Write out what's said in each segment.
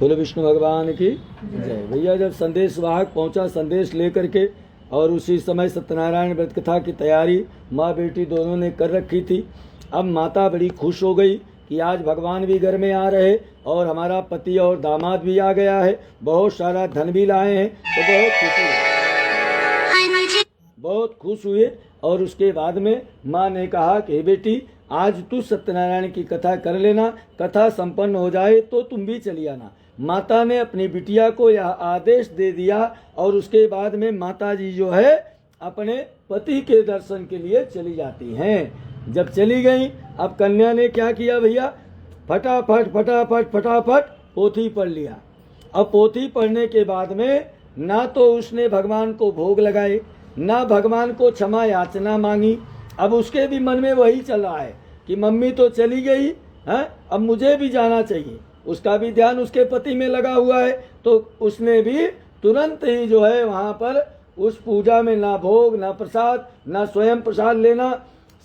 बोले विष्णु भगवान की जय। भैया जब संदेश वाहक पहुंचा संदेश लेकर के, और उसी समय सत्यनारायण व्रत कथा की तैयारी माँ बेटी दोनों ने कर रखी थी। अब माता बड़ी खुश हो गई कि आज भगवान भी घर में आ रहे और हमारा पति और दामाद भी आ गया है, बहुत सारा धन भी लाए हैं, तो बहुत खुश हुए। और उसके बाद में माँ ने कहा कि बेटी आज तू सत्यनारायण की कथा कर लेना, कथा संपन्न हो जाए तो तुम भी चली आना। माता ने अपनी बिटिया को यह आदेश दे दिया और उसके बाद में माता जी जो है अपने पति के दर्शन के लिए चली जाती हैं। जब चली गई, अब कन्या ने क्या किया भैया, फटाफट फटाफट फटाफट पोथी पढ़ लिया। अब पोथी पढ़ने के बाद में ना तो उसने भगवान को भोग लगाए, ना भगवान को क्षमा याचना मांगी। अब उसके भी मन में वही चल रहा है कि मम्मी तो चली गई है, अब मुझे भी जाना चाहिए। उसका भी ध्यान उसके पति में लगा हुआ है, तो उसने भी तुरंत ही जो है वहाँ पर उस पूजा में ना भोग ना प्रसाद ना स्वयं प्रसाद लेना,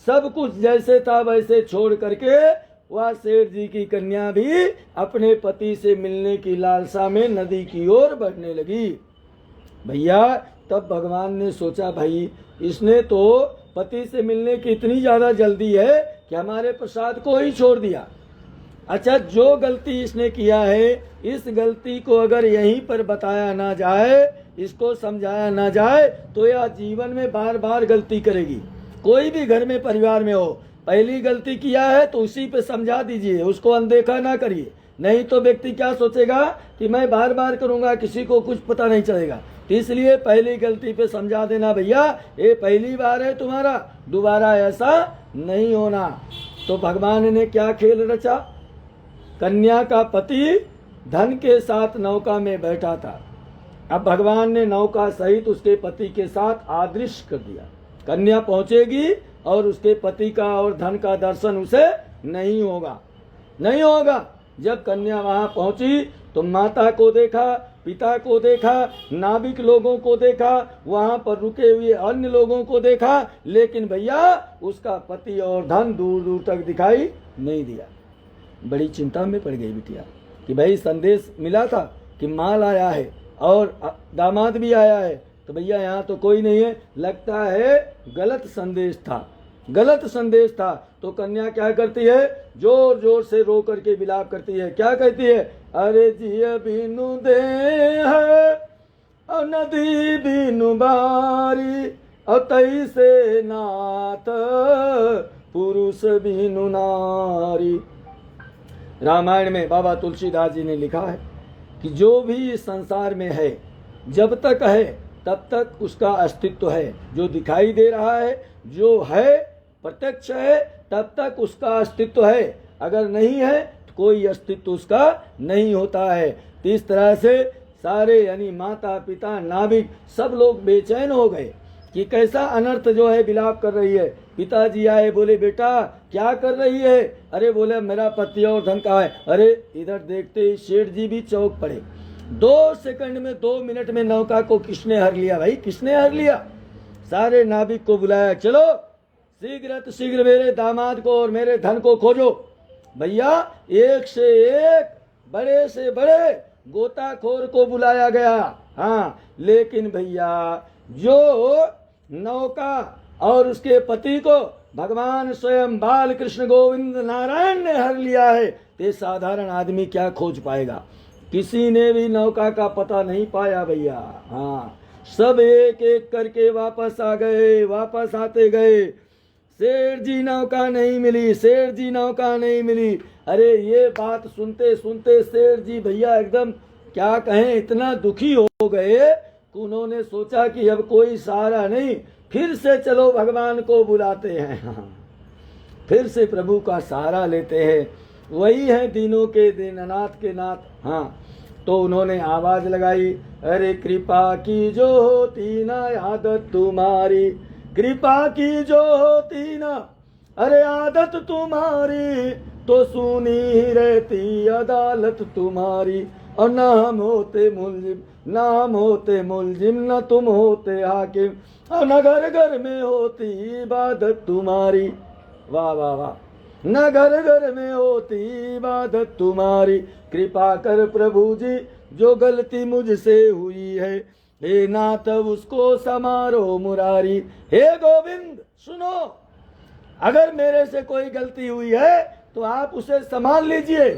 सब कुछ जैसे था वैसे छोड़ करके वह सेठ जी की कन्या भी अपने पति से मिलने की लालसा में नदी की ओर बढ़ने लगी। भैया तब भगवान ने सोचा भाई इसने तो पति से मिलने की इतनी ज्यादा जल्दी है कि हमारे प्रसाद को ही छोड़ दिया। अच्छा, जो गलती इसने किया है इस गलती को अगर यहीं पर बताया ना जाए, इसको समझाया ना जाए, तो यह जीवन में बार बार गलती करेगी। कोई भी घर में परिवार में हो, पहली गलती किया है तो उसी पे समझा दीजिए, उसको अनदेखा ना करिए। नहीं तो व्यक्ति क्या सोचेगा कि मैं बार बार करूंगा, किसी को कुछ पता नहीं चलेगा। तो इसलिए पहली गलती पे समझा देना, भैया ये पहली बार है तुम्हारा, दोबारा ऐसा नहीं होना। तो भगवान ने क्या खेल रचा, कन्या का पति धन के साथ नौका में बैठा था। अब भगवान ने नौका सहित उसके पति के साथ आदृश्य कर दिया। कन्या पहुंचेगी और उसके पति का और धन का दर्शन उसे नहीं होगा, नहीं होगा। जब कन्या वहां पहुंची तो माता को देखा, पिता को देखा, नाविक लोगों को देखा, वहां पर रुके हुए अन्य लोगों को देखा, लेकिन भैया उसका पति और धन दूर दूर तक दिखाई नहीं दिया। बड़ी चिंता में पड़ गई बिटिया कि भाई संदेश मिला था कि माल आया है और दामाद भी आया है, तो भैया यहाँ तो कोई नहीं है, लगता है गलत संदेश था, गलत संदेश था। तो कन्या क्या करती है, जोर जोर से रो करके विलाप करती है। क्या कहती है, अरे जिया बिनु दे है और नदी बिनु बारी और तई से नाथ पुरुष बिनु नारी। रामायण में बाबा तुलसीदास जी ने लिखा है कि जो भी इस संसार में है, जब तक है तब तक उसका अस्तित्व है। जो दिखाई दे रहा है, जो है प्रत्यक्ष है, तब तक उसका अस्तित्व है। अगर नहीं है तो कोई अस्तित्व उसका नहीं होता है। तो इस तरह से सारे यानी माता पिता नाविक सब लोग बेचैन हो गए कि कैसा अनर्थ जो है विलाप कर रही है। पिताजी आए, बोले बेटा क्या कर रही है। अरे बोले मेरा पति और धन कहाँ है। अरे इधर देखते ही सेठ जी भी चौंक पड़े। 2 सेकंड में 2 मिनट में नौका को किसने हर लिया भाई, किसने हर लिया। सारे नाविक को बुलाया, चलो शीघ्र मेरे दामाद को और मेरे धन को खोजो। भैया एक से एक बड़े से बड़े गोताखोर को बुलाया गया। हाँ, लेकिन भैया जो नौका और उसके पति को भगवान स्वयं बाल कृष्ण गोविंद नारायण ने हर लिया है, तो साधारण आदमी क्या खोज पाएगा। किसी ने भी नौका का पता नहीं पाया भैया। हाँ, सब एक एक करके वापस आ गए, वापस आते गए। सेठ जी नौका नहीं मिली, सेठ जी नौका नहीं मिली। अरे ये बात सुनते सुनते सेठ जी भैया एकदम क्या कहें, इतना दुखी हो गए कि उन्होंने सोचा कि अब कोई सहारा नहीं, फिर से चलो भगवान को बुलाते हैं। फिर से प्रभु का सहारा लेते हैं। वही है दीनों के दीननाथ के नाथ। हाँ, तो उन्होंने आवाज लगाई, अरे कृपा की जो होती ना आदत तुम्हारी, कृपा की जो होती ना अरे आदत तुम्हारी, तो सुनी ही रहती अदालत तुम्हारी। और न हम होते मुलजिम, न हम होते मुलजिम, न तुम होते हाकिम, और न घर घर में होती इबादत तुम्हारी। वाह वाह वाह। न घर घर में होती इबादत तुम्हारी, कृपा कर प्रभु जी जो गलती मुझसे हुई है, हे नाथ उसको समारो मुरारी। हे गोविंद सुनो, अगर मेरे से कोई गलती हुई है तो आप उसे संभाल लीजिए,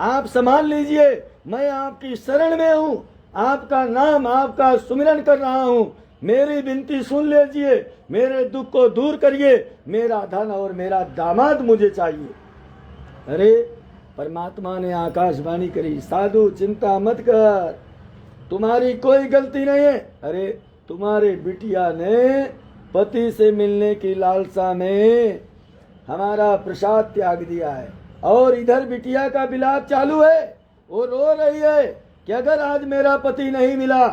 आप संभाल लीजिए। मैं आपकी शरण में हूँ, आपका नाम आपका सुमिरन कर रहा हूँ, मेरी विनती सुन लीजिए, मेरे दुख को दूर करिए, मेरा धन और मेरा दामाद मुझे चाहिए। अरे परमात्मा ने आकाशवाणी करी, साधु चिंता मत कर, तुम्हारी कोई गलती नहीं है। अरे तुम्हारे बिटिया ने पति से मिलने की लालसा में हमारा प्रसाद त्याग दिया है, और इधर बिटिया का विलाप चालू है, वो रो रही है कि अगर आज मेरा पति नहीं मिला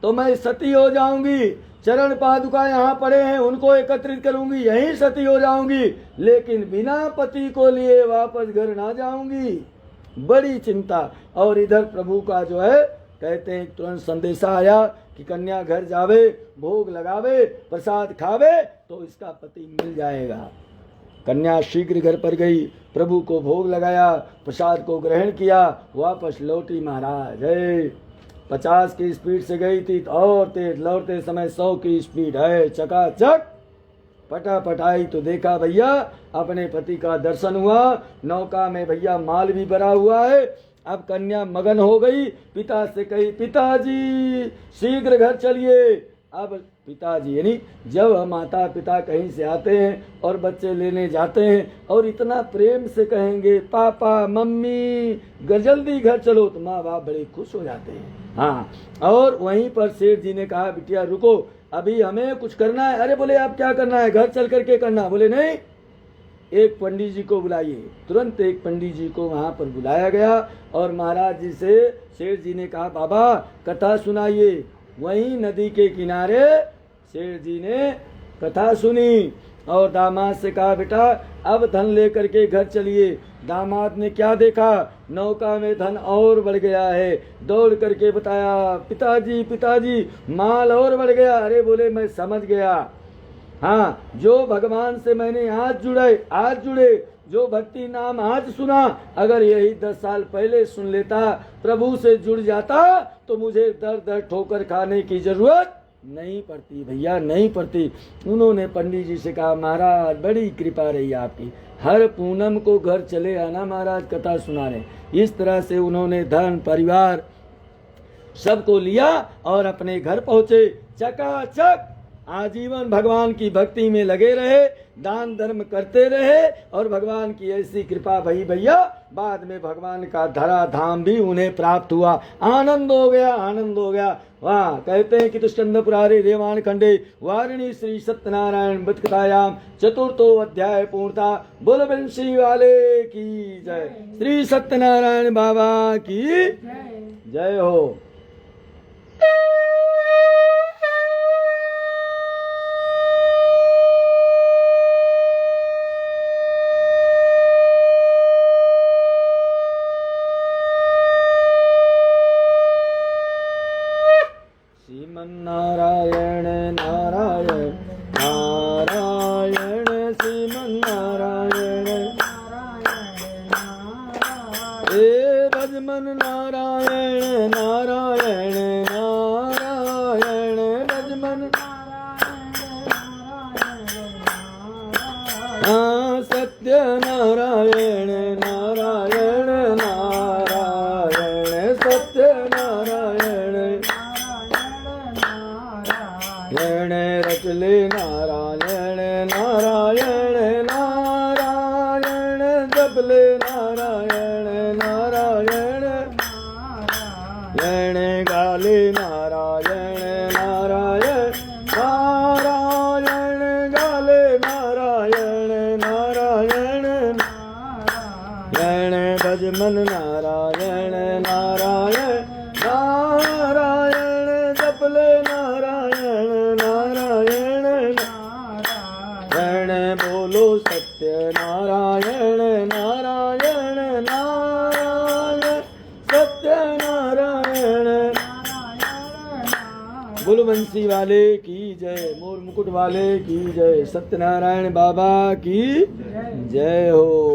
तो मैं सती हो जाऊंगी, चरण पादुका यहाँ पड़े हैं उनको एकत्रित करूंगी, यहीं सती हो जाऊंगी, लेकिन बिना पति को लिए वापस घर ना जाऊंगी। बड़ी चिंता। और इधर प्रभु का जो है कहते हैं तुरंत संदेशा आया कि कन्या घर जावे, भोग लगावे, प्रसाद खावे तो इसका पति मिल जाएगा। कन्या शीघ्र घर पर गई, प्रभु को भोग लगाया, प्रसाद को ग्रहण किया, वापस लौटी। महाराज है 50 की स्पीड से गई थी और तेज, लौटते समय 100 की स्पीड है, चकाचक फटाफट आई तो देखा भैया अपने पति का दर्शन हुआ, नौका में भैया माल भी भरा हुआ है। अब कन्या मगन हो गई, पिता से कही पिताजी शीघ्र घर चलिए। अब पिताजी यानी जब माता पिता कहीं से आते हैं और बच्चे लेने जाते हैं और इतना प्रेम से कहेंगे पापा मम्मी जल्दी घर चलो, तो माँ बाप बड़े खुश हो जाते हैं। हाँ, और वहीं पर सेठ जी ने कहा बिटिया रुको, अभी हमें कुछ करना है। अरे बोले आप क्या करना है, घर चल करके करना। बोले नहीं, एक पंडित जी को बुलाइए। तुरंत एक पंडित जी को वहाँ पर बुलाया गया और महाराज जी से सेठ जी ने कहा बाबा कथा सुनाइए। वहीं नदी के किनारे सेठ जी ने कथा सुनी और दामाद से कहा बेटा अब धन लेकर के घर चलिए। दामाद ने क्या देखा, नौका में धन और बढ़ गया है, दौड़ करके बताया पिताजी पिताजी माल और बढ़ गया। अरे बोले मैं समझ गया, हाँ जो भगवान से मैंने आज जुड़े, जो भक्ति नाम आज सुना, अगर यही 10 साल पहले सुन लेता, प्रभु से जुड़ जाता तो मुझे दर दर ठोकर खाने की जरूरत नहीं पड़ती भैया, नहीं पड़ती। उन्होंने पंडित जी से कहा महाराज बड़ी कृपा रही आपकी, हर पूनम को घर चले आना महाराज कथा सुनाने। इस तरह से उन्होंने धन परिवार सबको लिया और अपने घर पहुंचे। चकाचक आजीवन भगवान की भक्ति में लगे रहे, दान धर्म करते रहे और भगवान की ऐसी कृपा भई भैया बाद में भगवान का धरा धाम भी उन्हें प्राप्त हुआ। आनंद हो गया, आनंद हो गया। वहाँ कहते हैं कि तुष्कंद पुरारे देवान खंडे वारिणी श्री सत्यनारायण बतकथायाम चतुर्थो अध्याय पूर्णता। बोल बंशी वाले की जय, श्री सत्यनारायण बाबा की जय हो। नारायण नारायण नारायण श्रीमन नारायण हे भजमन नारायण नारायण नारायण भजमन सत्य नारायण नारायण नारायण सत्य नारायण रचले नारायण नारायण नारायण जपले नारायण नारायण गाले नारायण नारायण नारायण गाले नारायण नारायण भजमन नारायण नारायण नारायण जपले नारायण नारायण बोलो सत्य नारायण नारायण नारायण सत्य नारायण। बोलो बंसी वाले की जय, मोर मुकुट वाले की जय, सत्यनारायण बाबा की जय हो।